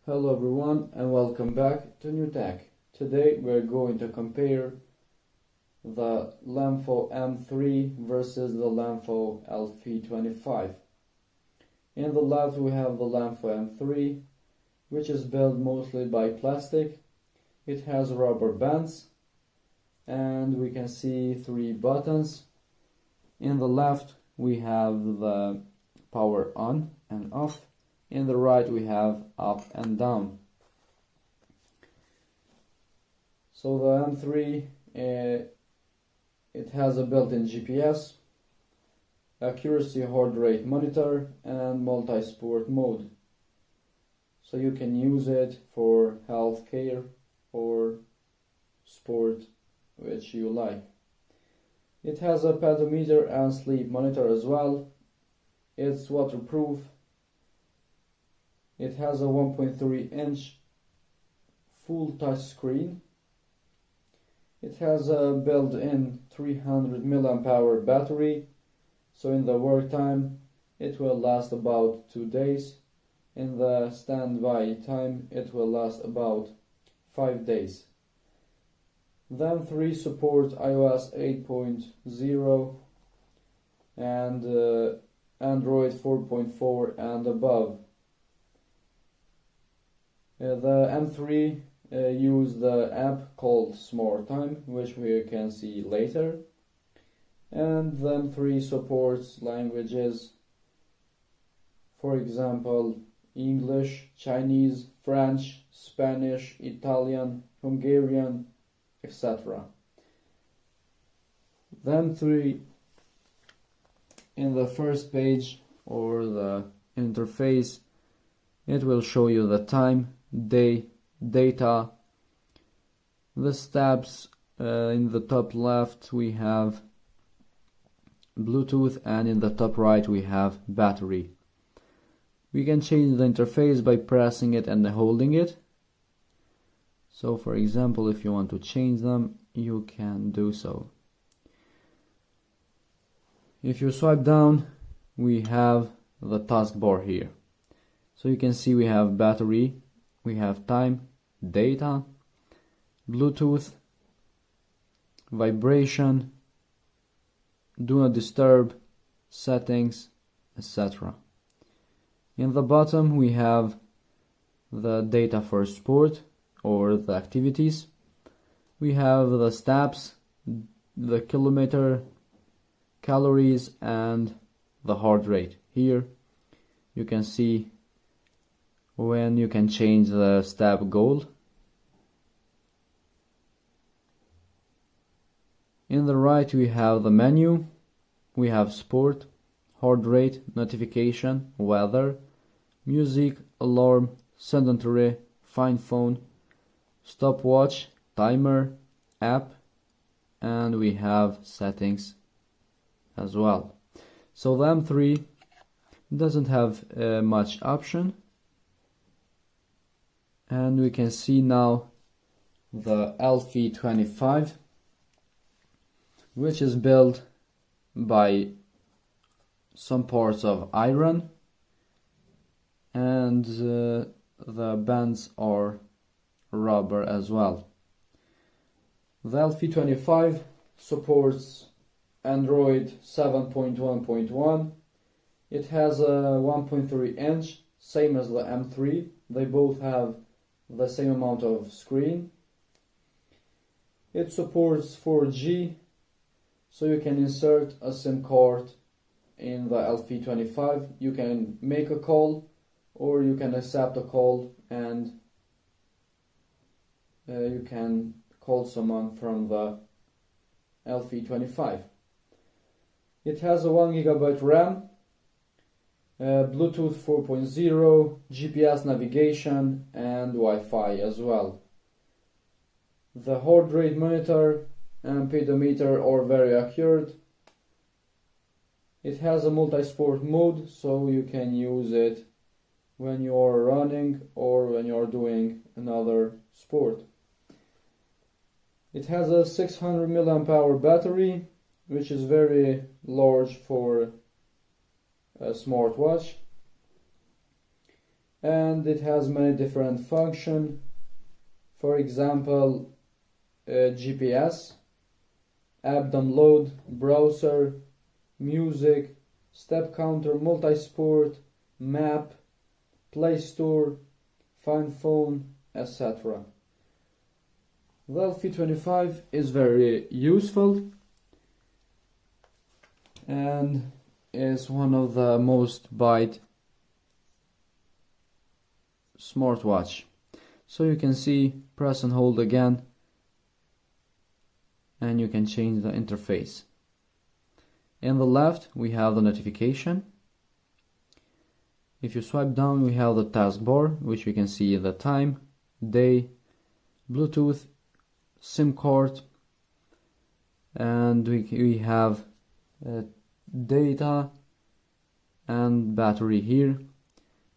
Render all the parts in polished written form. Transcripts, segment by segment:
Hello everyone and welcome back to New Tech. Today we're going to compare the LEMFO M3 versus the LEMFO LF25. In the left we have the LEMFO M3, which is built mostly by plastic. It has rubber bands and we can see 3 buttons. In the left we have the power on and off. In the right we have up and down. So the M3 it has a built-in GPS, accuracy heart rate monitor and multi-sport mode. So you can use it for healthcare or sport which you like. It has a pedometer and sleep monitor as well. It's waterproof. It has a 1.3-inch full touch screen. It has a built-in 300 mAh battery, so in the work time it will last about 2 days. In the standby time it will last about 5 days. The M3 supports iOS 8.0 and Android 4.4 and above. The M3 used the app called SmartTime, which we can see later, and the M3 supports languages, for example English, Chinese, French, Spanish, Italian, Hungarian, etc. The M3 in the first page or the interface, it will show you the time, day, data, the steps. In the top left we have Bluetooth and in the top right we have battery. We can change the interface by pressing it and holding it. So for example, if you want to change them, you can do so. If you swipe down, we have the taskbar here. So you can see we have battery, we have time, data, Bluetooth, vibration, do not disturb, settings, etc. In the bottom we have the data for sport or the activities. We have the steps, the kilometer, calories and the heart rate. Here you can see when you can change the step goal. In the right we have the menu. We have sport, heart rate, notification, weather, music, alarm, sedentary, find phone, stopwatch, timer, app, and we have settings as well. So the M3 doesn't have much option. And we can see now the LF25, which is built by some parts of iron, and the bands are rubber as well. The LF25 supports Android 7.1.1. It has a 1.3-inch, same as the M3. They both have the same amount of screen. It supports 4G, so you can insert a SIM card in the LF25. You can make a call or you can accept a call and you can call someone from the LF25. It has a 1 GB RAM, Bluetooth 4.0, GPS navigation and Wi-Fi as well. The heart rate monitor and pedometer are very accurate. It has a multi-sport mode, so you can use it when you are running or when you are doing another sport. It has a 600 mAh battery, which is very large for a smartwatch. and it has many different functions. For example, GPS, app download, browser, music, step counter, multi-sport, map, Play Store, find phone, etc. The LF25 is very useful and is one of the most bought smartwatch. So you can see, press and hold again, and you can change the interface. In the left we have the notification. If you swipe down, we have the taskbar, which we can see the time, day, Bluetooth, SIM card, and we have data and battery here.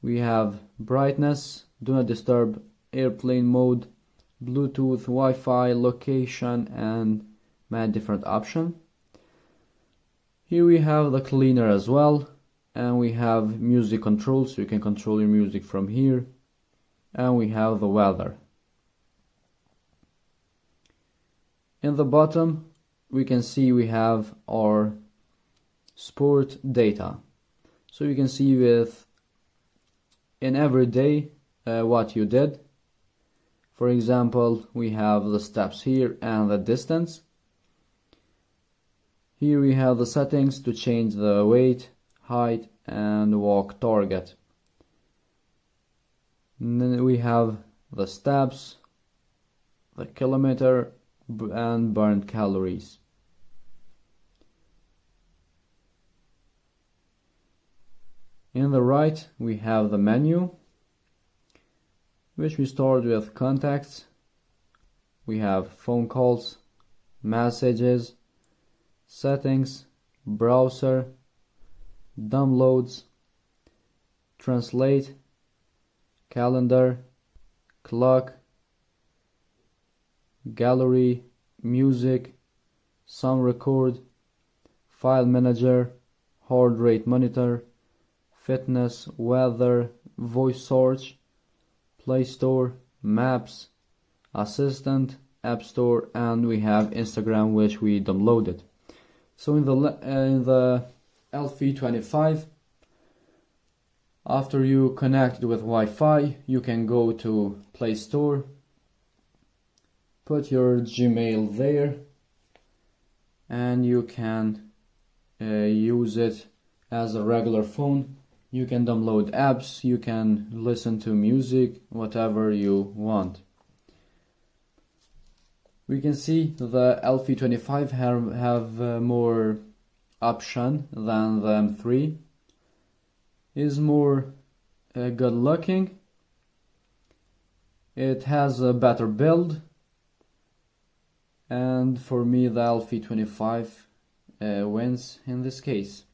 We have brightness, do not disturb, airplane mode, Bluetooth, Wi-Fi, location, and many different options. Here we have the cleaner as well, and we have music control, so you can control your music from here, and we have the weather. In the bottom we can see we have our sport data, so you can see with in every day what you did. For example, we have the steps here and the distance. Here we have the settings to change the weight, height, and walk target. And then we have the steps, the kilometer, and burned calories. In the right we have the menu, which we start with contacts. We have phone calls, messages, settings, browser, downloads, translate, calendar, clock, gallery, music, sound record, file manager, heart rate monitor, fitness, weather, voice search, Play Store, maps, assistant, app store, and we have Instagram, which we downloaded. So in the LF25, after you connect with Wi-Fi, you can go to Play Store, put your Gmail there, and you can use it as a regular phone. You can download apps, you can listen to music, whatever you want. We can see the LF25 have more option than the M3. Is more good looking. It has a better build, and for me the LF25 wins in this case.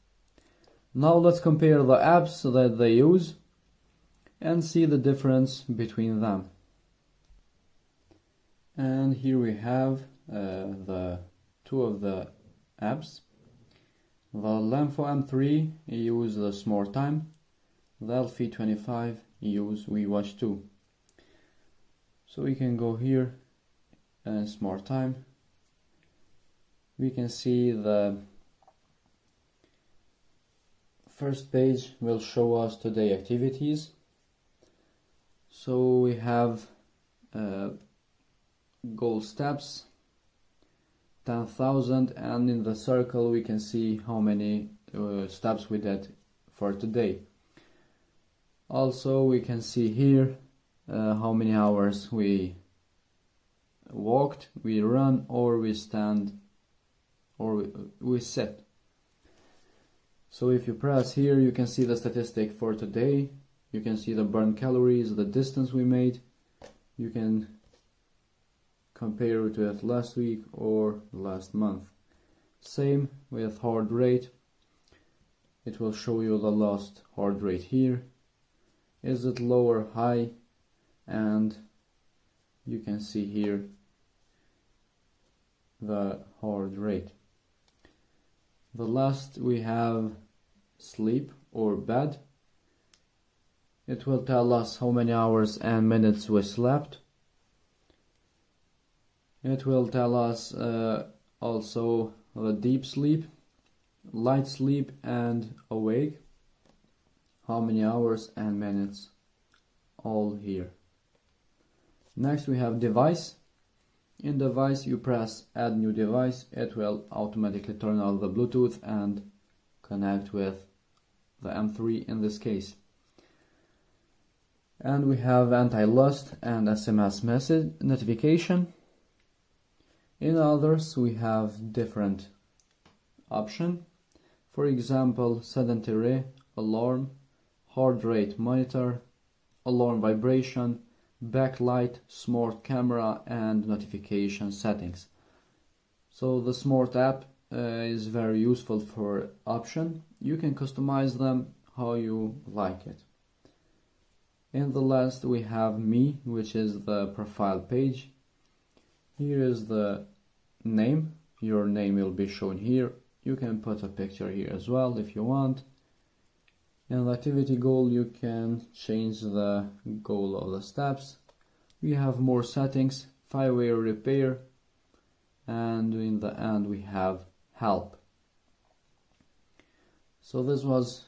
Now let's compare the apps that they use and see the difference between them. And here we have the two of the apps. The LEMFO M3 use the Smart Time. The LF25 use WeWatch 2. So we can go here and Smart Time. We can see the first page will show us today activities. So we have goal steps 10,000, and in the circle we can see how many steps we did for today. Also we can see here how many hours we walked, we run, or we stand, or we sit. So if you press here, you can see the statistic for today. You can see the burned calories, the distance we made. You can compare it with last week or last month. Same with heart rate. It will show you the last heart rate here. Is it low or high? And you can see here the heart rate. The last we have sleep or bed. it will tell us how many hours and minutes we slept. It will tell us also the deep sleep, light sleep and awake, how many hours and minutes, all here. Next we have device. In device you press add new device, it will automatically turn on the Bluetooth and connect with the M3 in this case. And we have anti-lost and SMS message notification. In others we have different option. For example, sedentary, alarm, heart rate monitor, alarm vibration, backlight, smart camera and notification settings. So the smart app is very useful for option. You can customize them how you like it. In the last we have me, which is the profile page. Here is the name. Your name will be shown here. You can put a picture here as well if you want. In the activity goal you can change the goal of the steps. We have more settings, 5-way repair, and in the end we have help. So this was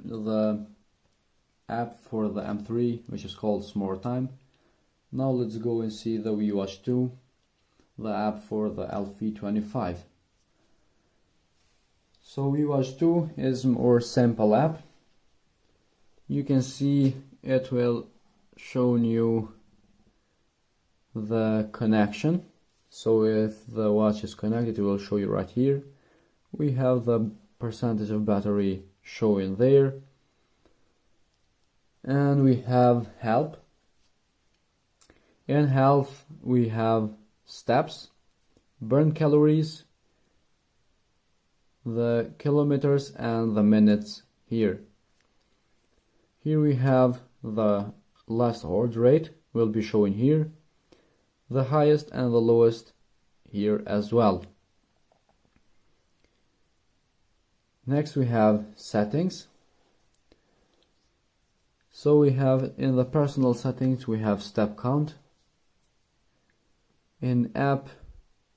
the app for the M3, which is called Smart Time. Now let's go and see the WeWatch 2, the app for the LF25. So WeWatch 2 is a more simple app. You can see it will show you the connection. So if the watch is connected, it will show you right here. We have the percentage of battery showing there. And we have help. In health we have steps, burn calories, the kilometers and the minutes here. Here we have the last heart rate will be showing here, the highest and the lowest here as well. Next we have settings. So we have in the personal settings we have step count. In app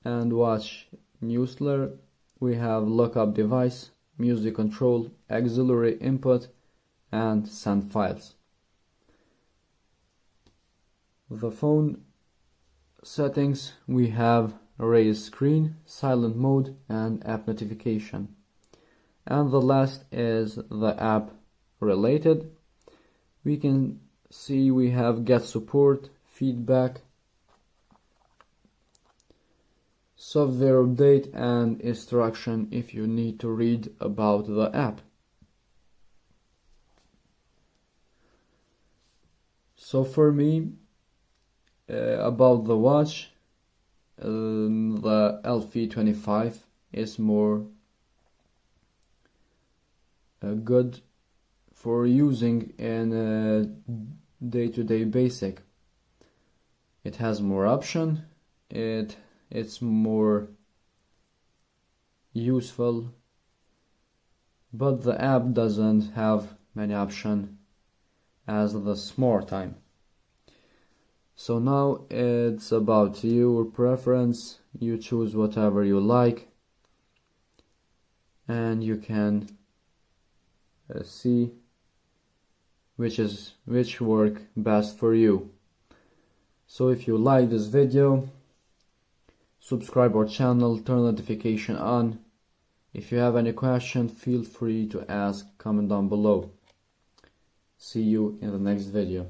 and watch newsletter we have lookup device, music control, auxiliary input and send files. The phone settings we have raise screen, silent mode and app notification. And the last is the app related. We can see we have get support, feedback, software update and instruction if you need to read about the app. So for me, about the watch, the LF25 is more good for using in a day-to-day basic. It has more option, it's more useful, but the app doesn't have many options as the Smart Time. So now it's about your preference. You choose whatever you like and you can see which work best for you. So if you like this video, subscribe our channel, turn notification on. If you have any question, feel free to ask, comment down below. See you in the next video.